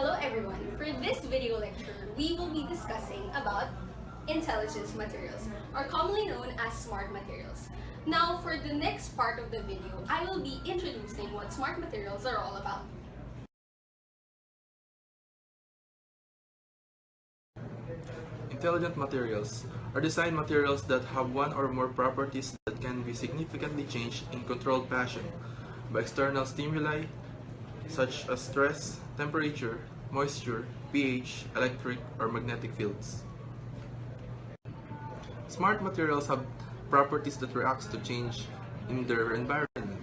Hello everyone! For this video lecture, we will be discussing about intelligence materials, or commonly known as smart materials. Now, for the next part of the video, I will be introducing what smart materials are all about. Intelligent materials are designed materials that have one or more properties that can be significantly changed in controlled fashion by external stimuli such as stress, temperature, moisture, pH, electric, or magnetic fields. Smart materials have properties that react to change in their environment.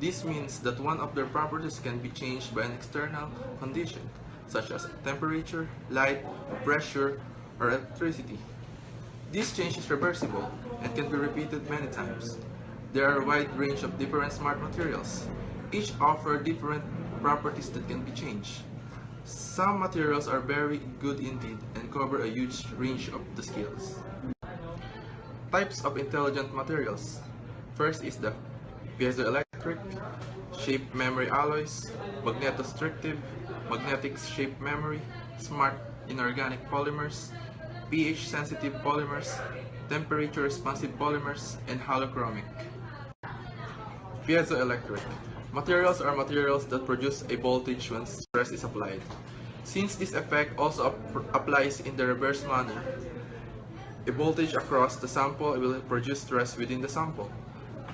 This means that one of their properties can be changed by an external condition, such as temperature, light, pressure, or electricity. This change is reversible and can be repeated many times. There are a wide range of different smart materials. Each offer different properties that can be changed. Some materials are very good indeed and cover a huge range of the skills. Types of intelligent materials. First is the piezoelectric, shape memory alloys, magnetostrictive, magnetic shape memory, smart inorganic polymers, pH-sensitive polymers, temperature-responsive polymers, and holochromic. Piezoelectric. Materials are materials that produce a voltage when stress is applied. Since this effect also applies in the reverse manner, a voltage across the sample will produce stress within the sample.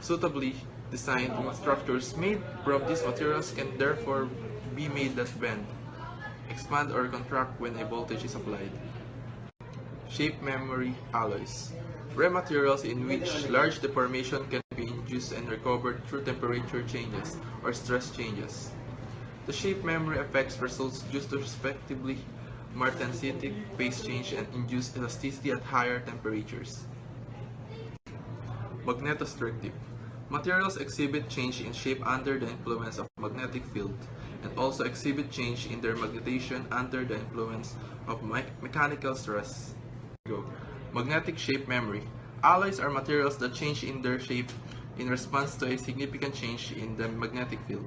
Suitably designed structures made from these materials can therefore be made that bend, expand, or contract when a voltage is applied. Shape memory alloys. Rare materials in which large deformation can be induced and recovered through temperature changes or stress changes. The shape memory effects results due to respectively martensitic phase change and induced elasticity at higher temperatures. Magnetostrictive. Materials exhibit change in shape under the influence of magnetic field and also exhibit change in their magnetization under the influence of mechanical stress. Magnetic shape memory. Alloys are materials that change in their shape in response to a significant change in the magnetic field.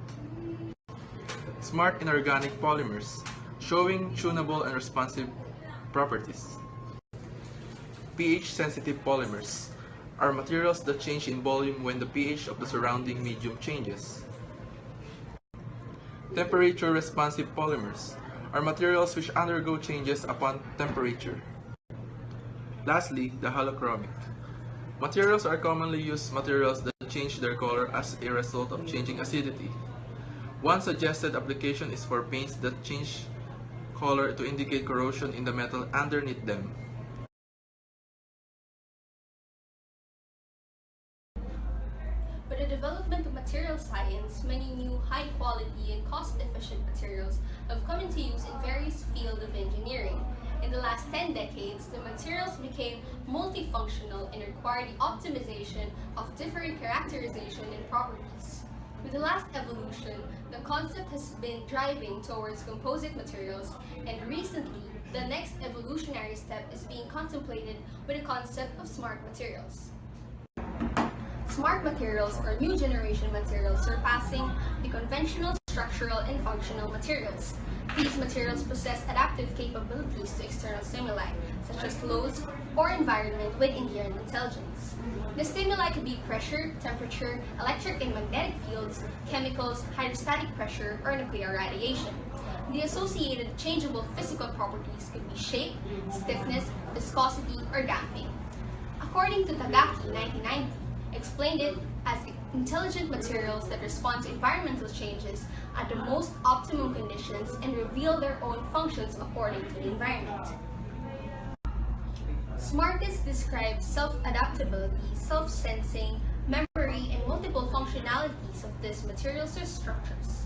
Smart inorganic polymers, showing tunable and responsive properties. pH-sensitive polymers are materials that change in volume when the pH of the surrounding medium changes. Temperature-responsive polymers are materials which undergo changes upon temperature. Lastly, the holochromic. Materials are commonly used materials that change their color as a result of changing acidity. One suggested application is for paints that change color to indicate corrosion in the metal underneath them. With the development of material science, many new high-quality and cost-efficient materials have come into use in various fields of engineering. In the last 10 decades, the materials became multifunctional and required the optimization of different characterization and properties. With the last evolution, the concept has been driving towards composite materials, and recently, the next evolutionary step is being contemplated with the concept of smart materials. Smart materials are new generation materials surpassing the conventional structural and functional materials. These materials possess adaptive capabilities to external stimuli, such as loads or environment with inherent intelligence. The stimuli could be pressure, temperature, electric and magnetic fields, chemicals, hydrostatic pressure, or nuclear radiation. The associated changeable physical properties could be shape, stiffness, viscosity, or damping. According to Tagaki, 1990, explained it as intelligent materials that respond to environmental changes at the most optimum conditions and reveal their own functions according to the environment. Smartness describes self-adaptability, self-sensing, memory, and multiple functionalities of these materials or structures.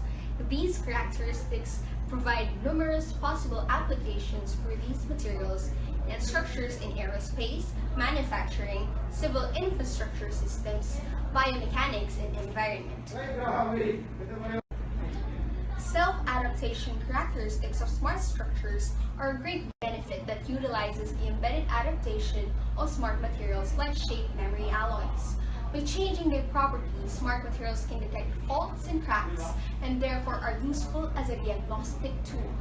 These characteristics provide numerous possible applications for these materials and structures in aerospace, manufacturing, civil infrastructure systems, biomechanics, and environment. Self-adaptation characteristics of smart structures are a great benefit that utilizes the embedded adaptation of smart materials like shape memory alloys. By changing their properties, smart materials can detect faults and cracks and therefore are useful as a diagnostic tool.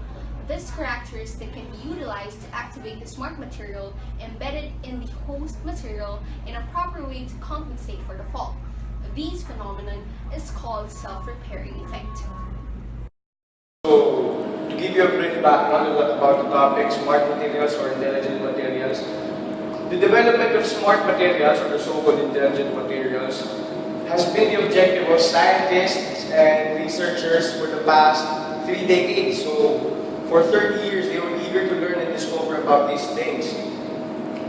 This characteristic can be utilized to activate the smart material embedded in the host material in a proper way to compensate for the fault. This phenomenon is called self-repairing effect. So, to give you a brief background about the topic, smart materials or intelligent materials, the development of smart materials, or the so-called intelligent materials, has been the objective of scientists and researchers for the past 3 decades. So, for 30 years, they were eager to learn and discover about these things.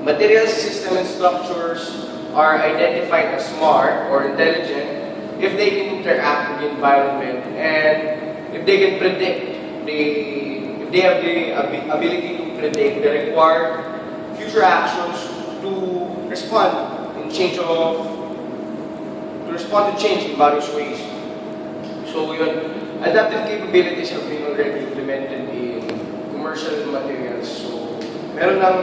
Materials, systems, and structures are identified as smart or intelligent if they can interact with the environment and if they can predict, if they have the ability to predict the required future actions to respond to change in various ways. So yun, adaptive capabilities have been already implemented in commercial materials. So meron ng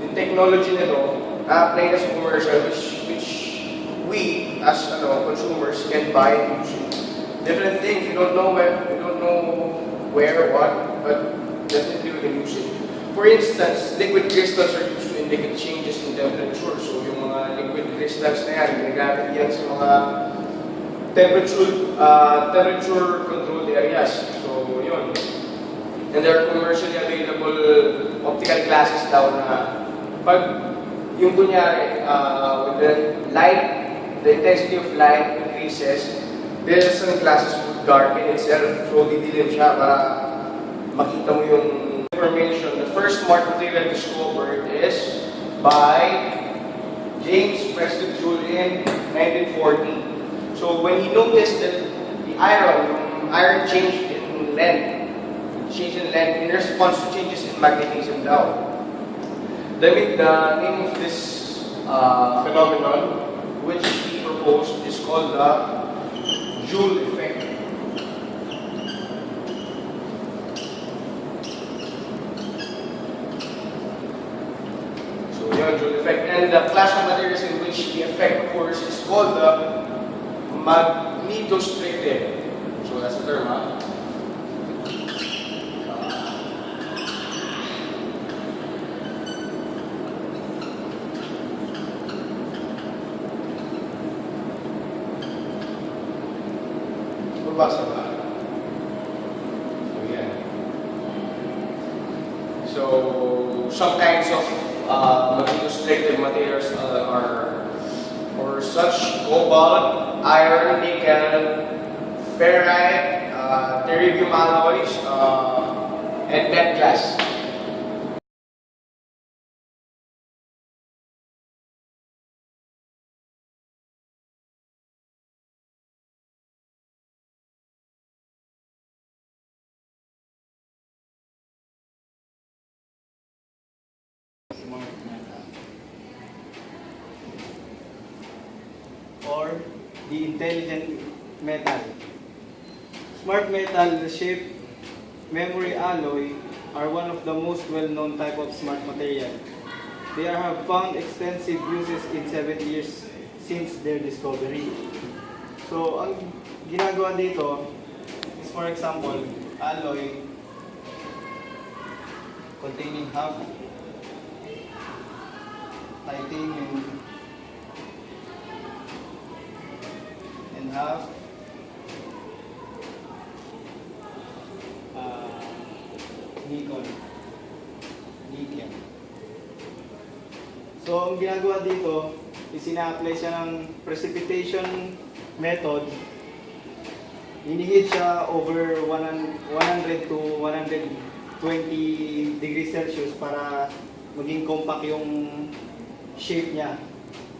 yung technology nito na-apply na sa commercial which we as consumers can buy and use different things. We don't know where, what, but definitely we can use it. For instance, liquid crystals are used to indicate changes in temperature. So yung mga liquid crystals na yan, ginagamit yan sa mga temperature controlled areas. So yun. And there are commercially available optical glasses daw na pag yung kunyari, with the light, the intensity of light increases, there's some glasses would darken itself, so didilim siya para makita mo yung information. The first smart material discovered is by James Preston Joule in 1940. So when he noticed that the iron changed in length, in response to changes in magnetism daw. The name of this phenomenon, which he proposed, is called the Joule effect. So, yun, Joule effect. And the class of materials in which the effect occurs is called the magnetostrictive. So, that's the term, huh? So some kinds of magnetostrictive materials are for such cobalt, iron, nickel, ferrite, terbium alloys, and lead glass. Or the intelligent metal. Smart metal, the shape, memory alloy are one of the most well-known type of smart material. They have found extensive uses in 70 years since their discovery. So, ang ginagawa dito is, for example, alloy containing half titanium and half nickel. So, ang ginagawa dito is ina-apply siya ng precipitation method. Inihit siya over 100 to 120 degrees Celsius para maging compact yung shape niya.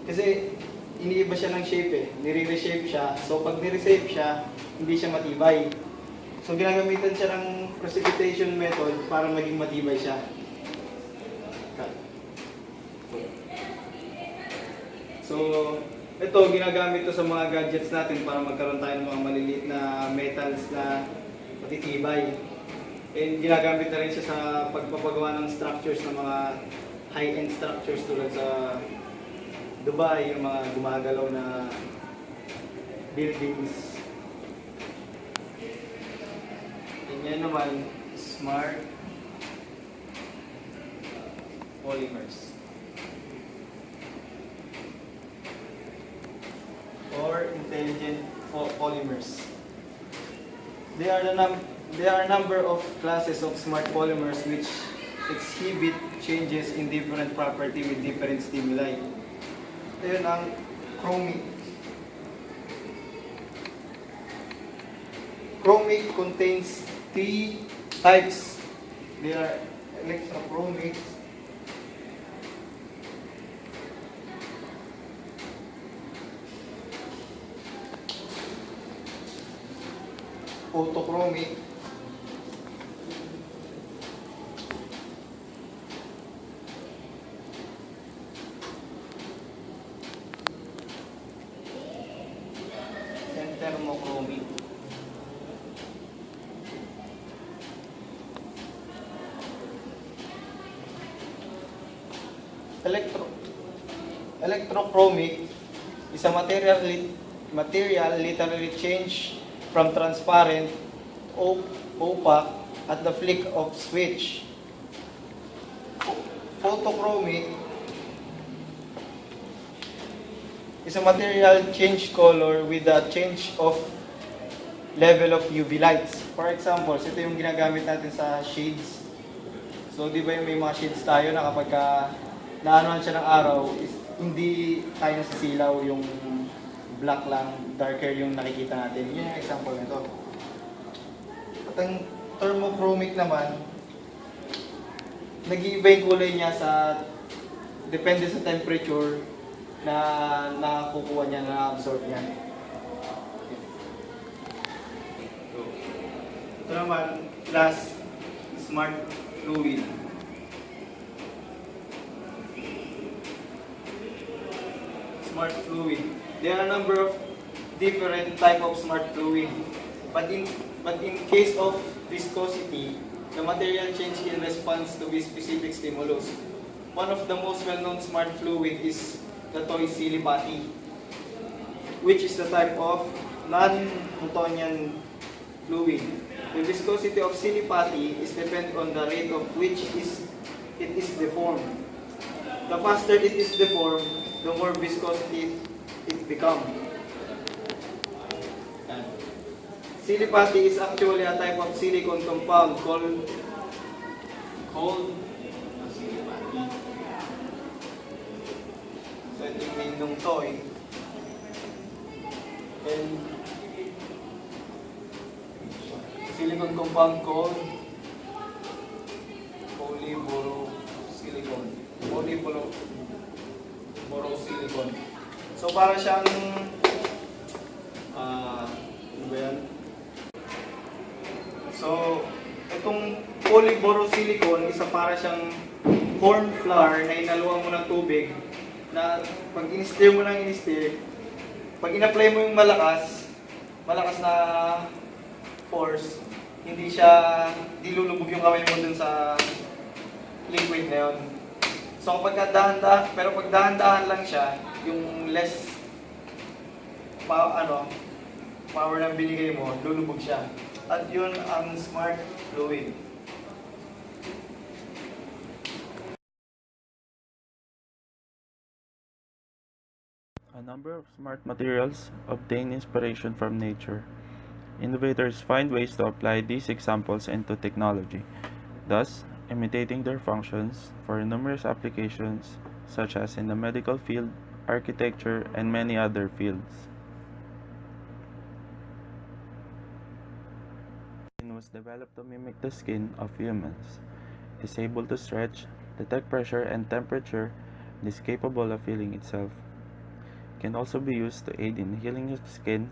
Kasi iniiba siya ng shape eh. Nire-reshape siya. So pag nire-reshape siya, hindi siya matibay. So ginagamitan siya ng precipitation method para maging matibay siya. So ito, ginagamit to sa mga gadgets natin para magkaroon tayo ng mga maliliit na metals na matitibay. And ginagamit na rin siya sa pagpapagawa ng structures ng mga high-end structures tulad sa Dubai, yung mga gumagalaw na buildings. And yan naman, smart polymers or intelligent polymers. There are a number of classes of smart polymers which exhibit changes in different property with different stimuli. Ito ang chromic. Chromic contains three types. They are electrochromic, photochromic, and thermochromic. Electrochromic is a material literally changed from transparent to opaque at the flick of switch. Photochromic is a material change color with a change of level of UV lights. For example, ito yung ginagamit natin sa shades. So, di ba yung may mga shades tayo na kapag naanohan siya ng araw, hindi tayo nasisilaw, yung black lang, darker yung nakikita natin. Yun yung example nito. At ang thermochromic naman, nag-iiba yung kulay niya depende sa temperature na nakukuha niya, na-absorb niya. Ito naman, last, smart fluid. Smart fluid. There are a number of different type of smart fluid. But in case of viscosity, the material change in response to a specific stimulus. One of the most well-known smart fluid is the toy silly putty, which is the type of non-Newtonian fluid. The viscosity of silly putty is dependent on the rate of which it is deformed. The faster it is deformed, the more viscosity it becomes. Silly putty is actually a type of silicon compound called silly putty. So ito yung name ng toy. And silicon compound called polyborosilicon. So para siyang ano ba yan? So itong polyborosilicon isa para siyang corn flour na inaluan mo ng tubig na pag in-stir mo ng in-stir, pag in-apply mo yung malakas na force, hindi lulubog yung kamay mo dun sa liquid na yun. So pag dahan-dahan lang siya, yung less power na binigay mo, lulubog siya. At yun ang smart fluid. A number of smart materials obtain inspiration from nature. Innovators find ways to apply these examples into technology, thus imitating their functions for numerous applications such as in the medical field, architecture, and many other fields. It was developed to mimic the skin of humans. It is able to stretch, detect pressure and temperature, and is capable of healing itself. It can also be used to aid in healing of skin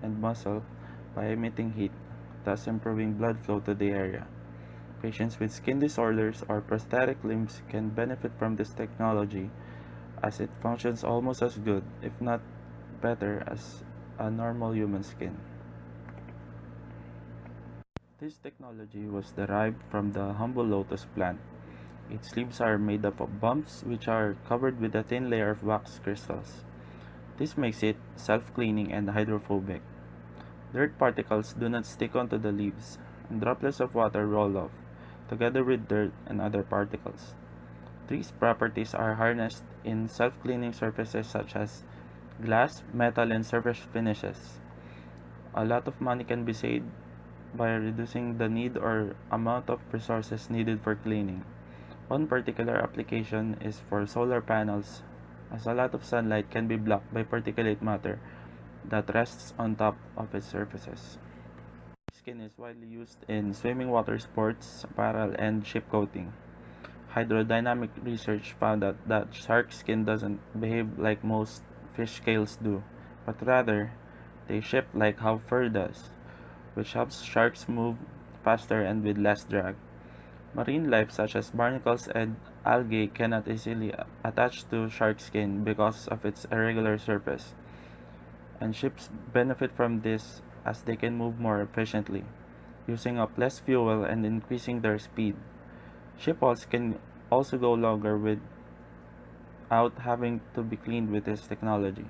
and muscle by emitting heat, thus improving blood flow to the area. Patients with skin disorders or prosthetic limbs can benefit from this technology as it functions almost as good, if not better, as a normal human skin. This technology was derived from the humble lotus plant. Its leaves are made up of bulbs which are covered with a thin layer of wax crystals. This makes it self-cleaning and hydrophobic. Dirt particles do not stick onto the leaves, and droplets of water roll off, together with dirt and other particles. These properties are harnessed in self-cleaning surfaces such as glass, metal, and surface finishes. A lot of money can be saved by reducing the need or amount of resources needed for cleaning. One particular application is for solar panels, as a lot of sunlight can be blocked by particulate matter that rests on top of its surfaces. Skin is widely used in swimming water sports, apparel, and ship coating. Hydrodynamic research found that shark skin doesn't behave like most fish scales do, but rather they shift like how fur does, which helps sharks move faster and with less drag. Marine life such as barnacles and algae cannot easily attach to shark skin because of its irregular surface, and ships benefit from this as they can move more efficiently, using up less fuel and increasing their speed. Ship hulls can also go longer without having to be cleaned with this technology.